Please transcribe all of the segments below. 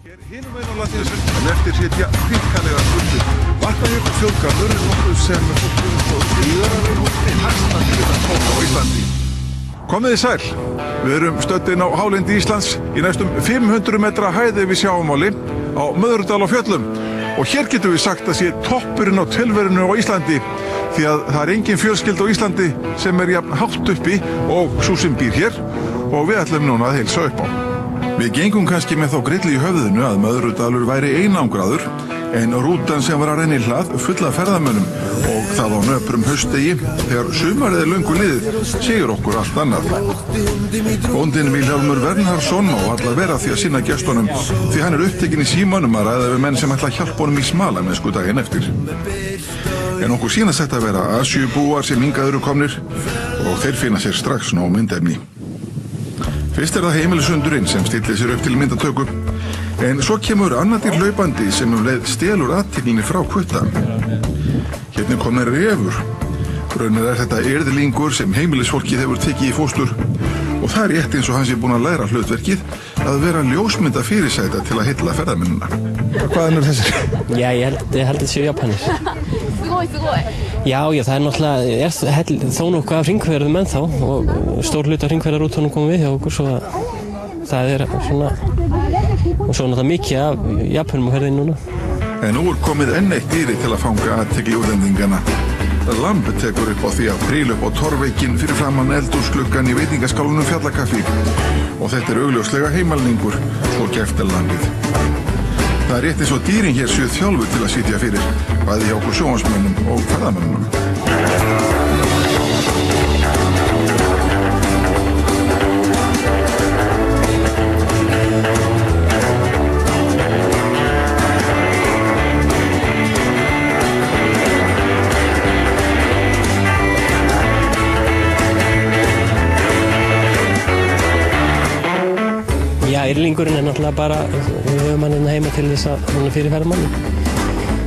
Hinum einn á landinu en eftir sitja hrikalega skuldir. Vatnajökulsþjóðgarður er nokkuð sem fólk hefur stóð gríðarlega rúti hæstandi við að tóka á Íslandi. Komið þið sæl. Við erum stödd inn á hálendi Íslands í næstum 500 metra hæð yfir sjávarmáli á Möðrudal á Fjöllum. Og hér getum við sagt að sé toppurinn á tilverinu á Íslandi því að það er engin fjölskylda á Íslandi sem er jafn hátt uppi og sú sem býr hér og við ætlum núna að heilsa upp á. Við gengum kannski með þá grilli í höfðinu að Möðrudalur væri einangraður en rútan sem var að renna í hlað full af ferðamönnum og það á nöprum haustdegi þegar sumarið er löngu liðið segir okkur allt annað. Bóndinn Vilhjálmur Vernharðsson má varla vera því að sinna gestunum því hann er upptekinn í símanum að ræða við menn sem ætla að hjálpa honum í smalamennsku daginn eftir. En okkur sýnast þetta að vera Asíubúar sem hingað eru komnir og þeir finna sér strax nóg myndefni. Fyrst er það heimilishundurinn sem stillir sér upp til myndatöku, en svo kemur annað dýr hlaupandi sem leið stelur athyglinni frá kvutta. Hérna komnar refur. Raunar er þetta yrðlingur sem heimilisfólkið hefur tekið í fóstur og það er rétt eins og hann sé búinn að læra hlutverkið að vera ljósmynda fyrirsæta til að hylla ferðamennina. Hvaðan eru þessir? Já, ég held þessi Japanir. Já, það er náttúrulega þó nokkuð af hringferðum ennþá og stór hluti af hringferðarútunum komum við hjá okkur svo það er svona og svo náttúrulega mikið af Japanum á ferðinni núna. En nú er komið enn eitt dýri til að fanga athygli útlendingana. Lamb tekur upp á því að príla upp á torfvegginn fyrir framan eldhúsgluggann í veitingaskálanum Fjallakaffi og þetta er augljóslega heimalningur, svo gert er lambið. Það er rétt eins og dýrin hér séu þjálfuð til að sitja fyrir, bæði hjá okkur sjónvarpsmönnum og ferðamönnum. Yrlingurinn er náttúrulega bara við höfum hann hérna heima til þess að hann er fyrir ferðamanni.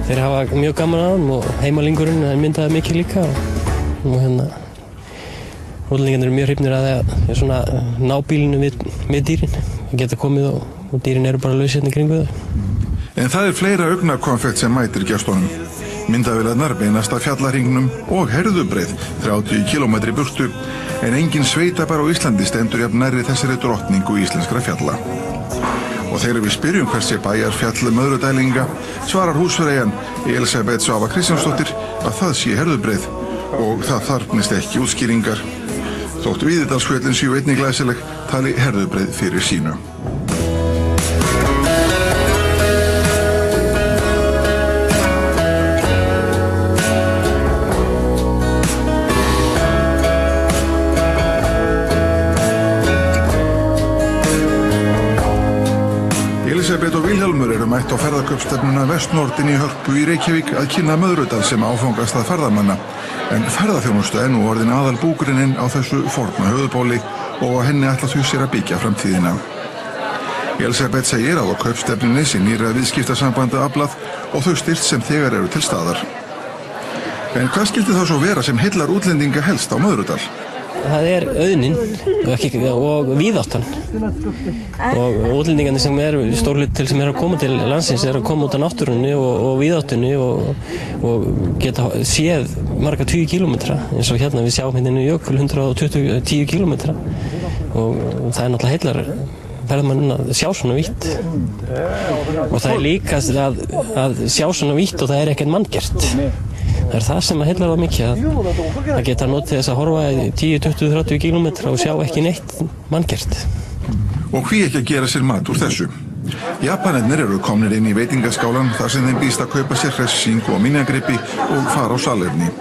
Þeir hafa mjög gaman að hann og heimalingurinn myndaði mikið líka og hérna útlendingarnir eru mjög hrifnir að það er svona nábílinu við dýrin. Það geta komið og dýrin eru bara laus hérna kringu þau. En það er fleira augnakonfekt sem mætir gestunum. Myndavélarnar beinast að fjallarhingnum og Herðubreið 30 km burtu en engin sveitabær á Íslandi stendur jafn nærri þessari drottningu íslenskra fjalla. Og þegar við spyrjum hversi bæjarfjall Möðrudælinga svarar húsfreyjan Elisabeth Svava Kristjánsdóttir að það sé Herðubreið og það þarfnist ekki útskýringar. Þótt Víðidalsfjöllin séu einnig glæsileg tali Herðubreið fyrir sínu. Elisabeth og Vilhjálmur eru mætt á ferðakaupstefnuna Vestnordin í Hörpu í Reykjavík að kynna Möðrudal sem áfangastað ferðamanna. En ferðaþjónusta er nú orðin aðal búgrunninn á þessu forna höfuðbóli og á henni ætla þau sér að byggja framtíðina. Elisabeth segir að á kaupstefnunni sé nýra viðskiptasambandi aflað og þau styrkt sem þegar eru til staðar. En hvað skildi það svo vera sem heillar útlendinga helst á Möðrudal? Það er auðnin og víðáttan og útlendingarnir sem eru stór hluti til sem eru að koma til landsins eru að koma út af náttúrunni og víðáttunni og geta séð marga 20 kilometra eins og hérna við sjáum hérna í jökul 110 kilometra og það er náttúrulega heillar ferðamanninn að sjá svona vítt og það er líka að sjá svona vítt og það er ekkert manngert. Það er það sem að heillar það mikið að geta notið þess að horfa í 10, 20, 30 kilometra og sjá ekki neitt manngert. Og hví ekki að gera sér mat úr þessu? Japanirnir eru komnir inn í veitingaskálan þar sem þeim býðst að kaupa sér hressing og minjagripi og fara á salerni.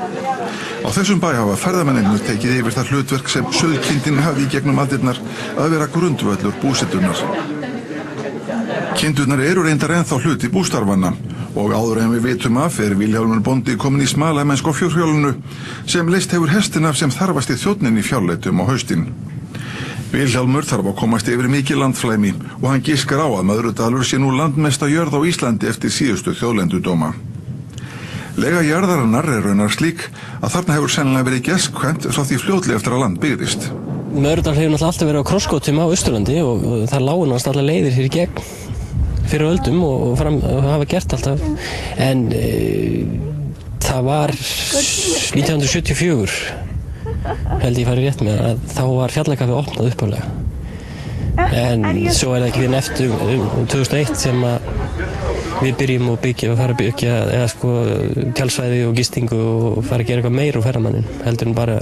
Á þessum bæ hafa ferðamennirnir tekið yfir það hlutverk sem sauðkindin hafði í gegnum aldirnar að vera grundvöllur búsetunnar. Kindurnar eru reyndar ennþá hluti bústarfanna og áður en við vitum af er Vilhjálmur bóndi komin í smalamennsku á fjórhjólinu sem leyst hefur hestin af sem þarfasti þjónninn í fjárleitum á haustin. Vilhjálmur þarf að komast yfir mikið landflæmi og hann giskar á að Möðrudalur sé nú landmesta jörð á Íslandi eftir síðustu þjóðlendudóma. Lega jarðarinnar er raunar slík að þarna hefur sennilega verið gestkvæmt frá því fljótlega eftir að land byggðist. Möðrudal hefur náttúrulega alltaf verið á krossgötum á Austurlandi og það lágu náttúrulega allar leiðir hér í gegn fyrir öldum og hafa gert alltaf. En það var 1974, held ég farið rétt með, að þá var Fjallakaffi opnað upphaflega. En svo það ekki fyrir eftir 2001 sem að við byrjum að fara að byggja eða sko tjálsvæði og gistingu og fara að gera eitthvað meira á ferðamanninn heldur en bara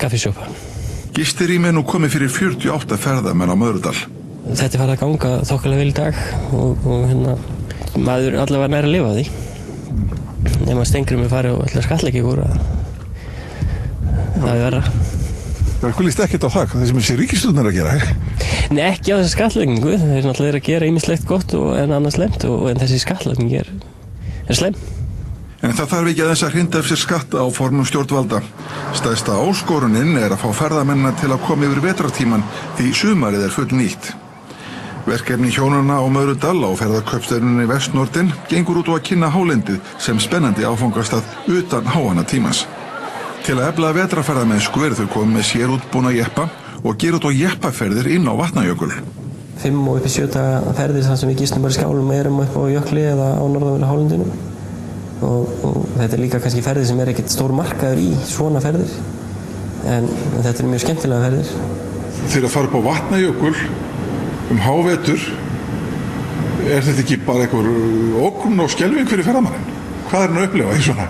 kaffisjópa. Gistirými nú komið fyrir 48 ferðamenn á Möðrudal. Þetta farið að ganga þokkalega vel í dag og maður allavega nær að lifa því. Ef maður Steingrímur farið og ætlar að skattleggja ykkur það verra. Það líst ekkert á það, það sem þessi ríkisstjórnin að gera. Nei, ekki á þessi skattleggingu. Þeir náttúrulega að gera ýmislegt gott en annað slemt en þessi skattlegging er slem. En það þarf ekki aðeins að hrinda af sér skatta á formum stjórnvalda. Stærsta áskorunin að fá ferðamennina til að koma yfir vetrartíman því sumarið fullnýtt. Verkefni hjónanna á Möðrudal á ferðakaupstöðinni Vestnordin gengur út á að kynna hálendið sem spennandi áfangastað utan háannatímans. Til að efla vetrarferðamennsku þau komið með sérútbúna jeppa og gera út á jeppaferðir inn á Vatnajökul. 5 og upp í 7 daga ferðir þar sem við gistum bara í skálum og erum upp á jökli eða á norðanverðu hálendinu. Og þetta líka kannski ferðir sem ekkert stór markaður í svona ferðir. En þetta mjög skemmtilega ferðir. Þegar að fara upp á Vatnajökul hávetur, þetta ekki bara einhver ógn og skelfing fyrir ferðamanninn? Hvað hann að upplifa í svona?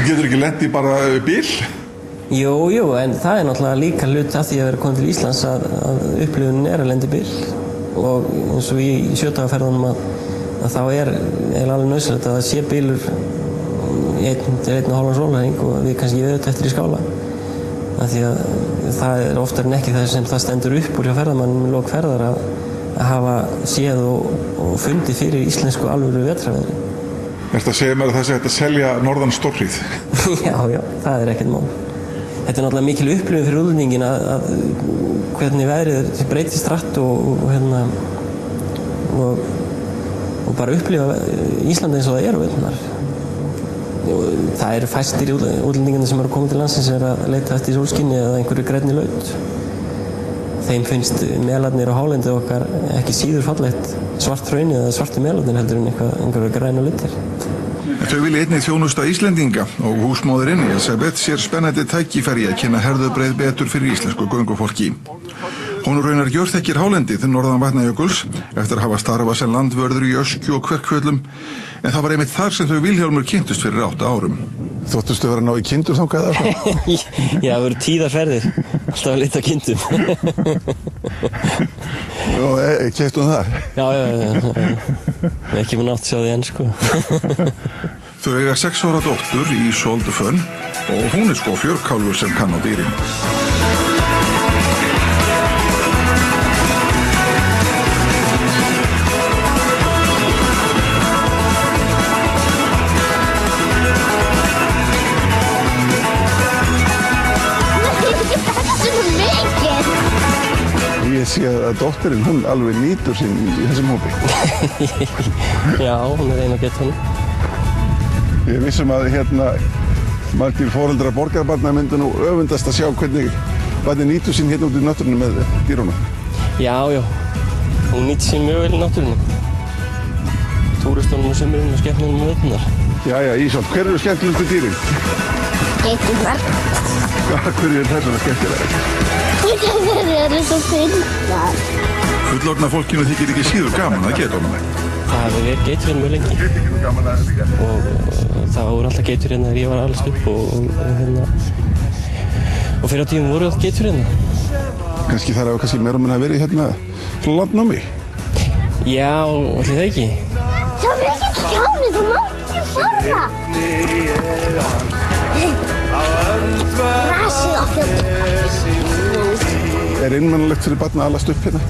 Getur ekki lent í bara bíl? Jú, en það náttúrulega líka hluti af því að vera komin til Íslands að upplifunin að lenda í bíl. Og eins og í 7 daga ferðunum að þá alveg nauðsynlegt að það sé bílur 1 til 1,5 sólarhring og við kannski auðvitað eftir í skála. Af því að það oftar en ekki það sem það stendur upp úr hjá ferðamannum í lok ferðar að hafa séð og fundið fyrir íslensku alvöru vetrarveðri. Ertu að segja mér að það sé hægt að selja norðan stórhríð? Já, það ekkert mál. Þetta náttúrulega mikil upplifun fyrir útlendingin að hvernig veðrið breytist hratt og bara upplifa Íslandi eins og það veðurnar. Það fæstir útlendingarnir sem eru komið til landsins að leita eftir sólskinni eða einhverju grænni laut. Þeim finnst melarnir á hálendið okkar ekki síður fallegt svart hraunið eða svartu melarnir heldur en einhverju grænu lautir. Þau vilja einnig þjónusta Íslendinga og húsmóðurinn Elisabeth sér spennandi tækifæri að kynna herðubreið betur fyrir íslensku göngufólki. Hún raunar gjörþekkir hálendið norðan Vatnajökuls eftir að hafa starfað sem landvörður í Öskju og Kverkfjöllum en það var einmitt þar sem þau Vilhjálmur kynntust fyrir 8 árum. Þóttustu vera að ná í kindur þangað eða hvað? Já, það voru tíðarferðir, alltaf að leita kindum. Og keyptum þar? Já, ekki með nátt sjá því enn sko. Þau eiga 6 ára dóttur Ísolde Fönn og hún sko fjörkálfur sem kann á dýrin. Ég sé að dóttirinn, hún alveg nýtur sín í þessum hópi. Já, hún ein að geta hann. Ég vissum að margir foreldrar borgarbarna myndu nú öfundast að sjá hvernig barnið nýtur sín út í náttúrunni með dýrunum. Já, hún nýtur sín mjög vel í náttúrunni. Túristunum og sumurinn og skepnunum og veturnar. Jæja, Ísold, hver eru skemmtilegustu dýrin? Geiturnar. Hver eru þessuna skemmtilega? Þeir eru svo fyndnar. Fullorðna fólkinu þykir ekki síður gaman að geitunum. Það hefur verið geitur mjög lengi. Og það voru alltaf geitur þegar ég var alveg upp og fyrir á tímum voru alltaf geitur Kannski þar hafa meira og minna verið landnámi? Já, allir það ekki. Það er ekki skjáni, þú mátt ekki fara. Grasið á fjöldum. Er einmannlegt fyrir barn að alast upp hérna?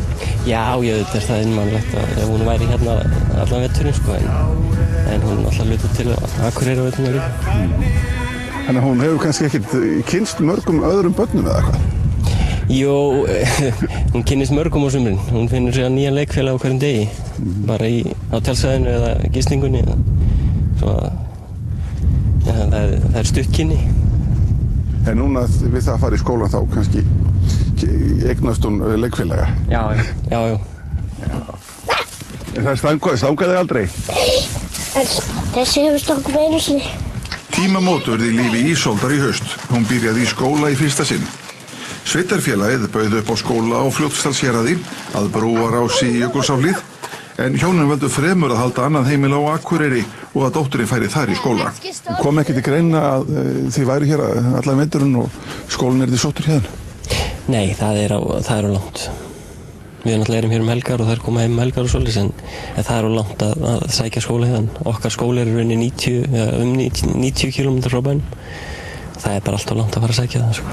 Já, þetta er það einmannlegt að hún væri hérna allan veturinn sko, en hún alltaf lutar til Akureyri á veturinn líka. Þannig að hún hefur kannski ekkert kynnst mörgum öðrum börnum eða hvað? Jú, hún kynnist mörgum á sumrin. Hún finnur sér nýjan leikfélag á hverjum degi, bara á tjálsvæðinu eða gistingunni. Svo að það stutt kynni. En núna við það að fara í skólan þá kannski eignast hún leikfélaga? Já. Það stangaði aldrei. En þessi hefur stangað með einu sinni. Tímamót urðu í lífi Ísoldar í haust. Hún byrjaði í skóla í fyrsta sinn. Sveitarfélagið bauð upp á skóla á Fljótsdalshéraði að Brúarási í Jökulsárhlíð, en hjónin völdu fremur að halda annað heimili á Akureyri og að dótturinn færi þar í skóla. Kom ekki til greina að þið væru hér allan veturinn og skólinn er þið sóttur hérna? Nei, það er á langt. Við náttúrulega erum hér helgar og þær koma heim helgar og svoleiðis, en það er á langt að sækja skóla hérna. Okkar skóli er í rauninni 90 km frá bænum. Það er bara alltaf langt að fara að sækja það, sko.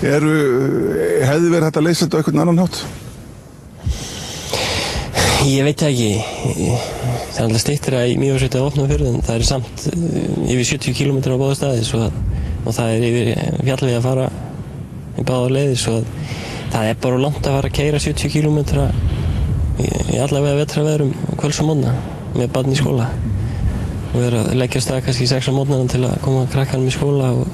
Hefði verið hægt að leysa þetta á einhvern annan hátt? Ég veit það ekki. Það er alltaf styttra í Mývatnssveit að opna fyrir, en það er samt yfir 70 km á báða staði og það er yfir fjallvegi að fara í báða leiðir, svo það er bara langt að fara að keyra 70 km í allavega vetrarveðrum kvölds og morgna með barn í skóla. Og vera að leggja af stað kannski 6 á morgnana til að koma krakkanum í skóla og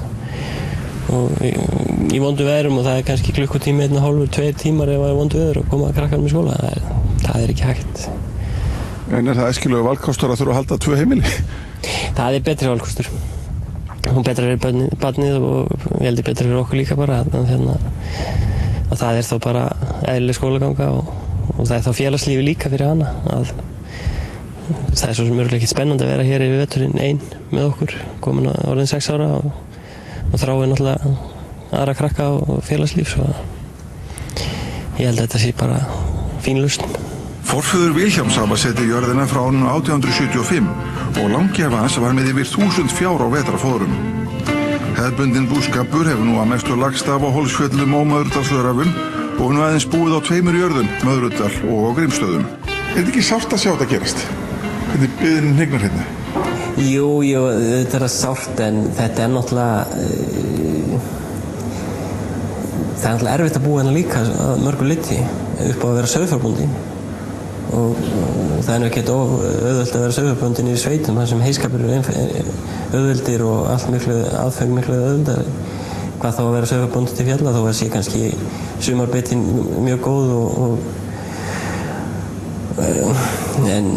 í vondu veðrum, og það er kannski klukkutími, 1,5–2 tímar ef það er vondu veður að koma krakkanum í skóla. Það er ekki hægt. En er það æskilegur valkostur að þurfa að halda 2 heimili? Það er betri valkostur. Hún betra fyrir barnið og ég heldur betra fyrir okkur líka bara. Að það er þá bara eðlileg skólaganga og það er þá félagslífi líka fyrir hana. Það er svo sem örgulega ekkert spennandi að vera hér yfir veturinn einn með okkur, komin orðin 6 ára og þráir náttúrulega aðra krakka og félagslíf, svo ég held að þetta sé bara fín lausn. Forfeður Vilhjálms hafa setið jörðina frá árinu 1875 og langjafi hans var með yfir 1000 fjár á vetrarfóðrum. Hefðbundinn búskapur hefur nú að mestu lagst af á Hólsfjöllum og Möðrudalsöðrafum og nú aðeins búið á 2 jörðum, Möðrudal og á Grímsstöðum. Er þetta ekki sárt að sjá þetta gerast? Hvernig byggðin hnignar hérna? Jú, þetta er sárt, en þetta er náttúrulega það er náttúrulega erfitt að búa hérna líka að mörgu liti upp á að vera sauðfjárbóndi og það er ekkert auðvelt að vera sauðfjárbóndin í sveitum þar sem heiskapur eru auðveldir og allt aðföng miklu auðveldari. Hvað þá að vera sauðfjárbóndi til fjalla, þó að sé kannski sumarbitin mjög góð en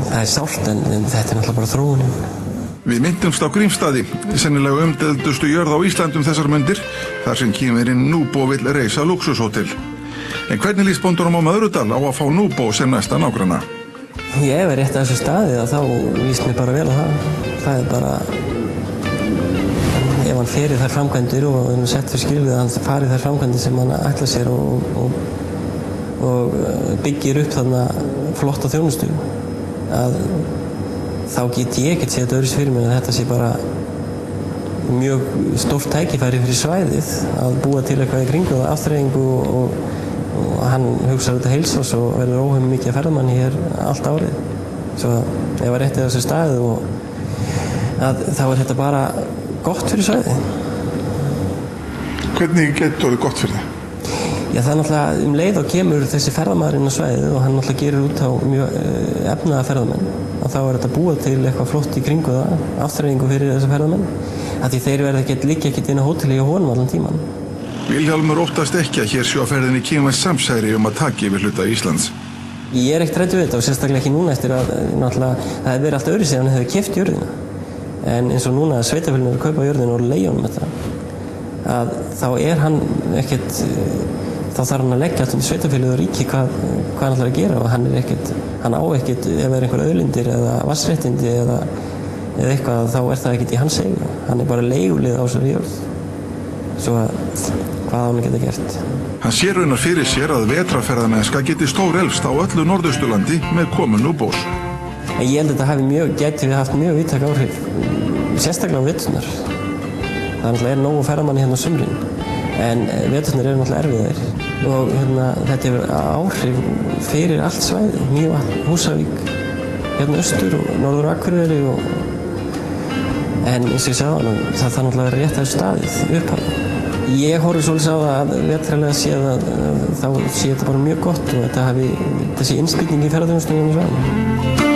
það er sárt, en þetta er náttúrulega bara þróunin. Við myndumst á Grímsstaði, sennilega umdeldustu jörð á Íslandum þessar mundir, þar sem kínverinn Núbó vill reisa lúxushótel. En hvernig líst bóndunum á Möðrudal á að fá Núbó sem næsta nágranna? Ef er rétt að þessu staði, þá líst mér bara vel á það. Það er bara, ef hann ferir þær framkvæmdir og hann sett fyrir skilvið að hann fari þær framkvæmdir sem hann ætla sér og byggir upp þarna flotta þjónustu, að þá get ég ekkert séð þetta öðruvísi fyrir mér, að þetta sé bara mjög stórt tækifæri fyrir svæðið að búa til eitthvað í kringu það, afþreyingu og hann hugsar þetta heilsás og verður óhefn mikið ferðamanni hér allt árið. Svo ef það er rétt eða þessu staðið þá er þetta bara gott fyrir svæðið. Hvernig getur það gott fyrir það? Já, það er náttúrulega leið og kemur þessi ferðamaður inn á svæðið og hann náttúrulega gerir út á mjög efnaða ferðamenn, og þá er þetta búið til eitthvað flott í kringu það, afþreyingu fyrir þessa ferðamenn, af því þeir verða liggja ekkert inn á hóteli og honum allan tíman. Vilhjálmur óttast ekki að hér sé á ferðinni kínverskt samsæri að taka yfir hluta Íslands. Ég er ekkert hræddur við þetta og sérstaklega ekki núna eftir að náttúrulega það hefur verið allt öðruvísi ef hann hefur keypt jörðina. En eins og núna að sveitarfélaginu eru að kaupa jörðina og leigja honum þetta, að þá er hann ekkert, þá þarf hann að leggja allt um sveitarfélagið og ríki hvað hann ætlar að gera, og hann á ekkert, ef það er einhver auðlindir eða vatnsréttindi eða eitthvað, þá er það ekkert í hans eigu. Hann er bara leigulið á þessari jörð. Svo hvað á hann geta gert. Hann sér raunar fyrir sér að vetrarferðamennska geti stóreflst á öllu Norðausturlandi með komu Núbós. Ég held að þetta geti haft mjög víðtæk áhrif, sérstaklega á veturnar. Það náttúrulega nógu ferðamanni hérna á sumrin, en veturnar eru náttúrulega erfiðir. Og þetta hefur áhrif fyrir allt svæði, Mývatn, Húsavík, hérna austur og norður Akureyri en eins og ég sagði, það þarf náttúrulega að vera rétt að staðið upphafið. Ég horfi svolítið á það að vetralega séð að þá sé þetta bara mjög gott og þetta sé innspýtning í ferðaþjónustunni á svæðinu.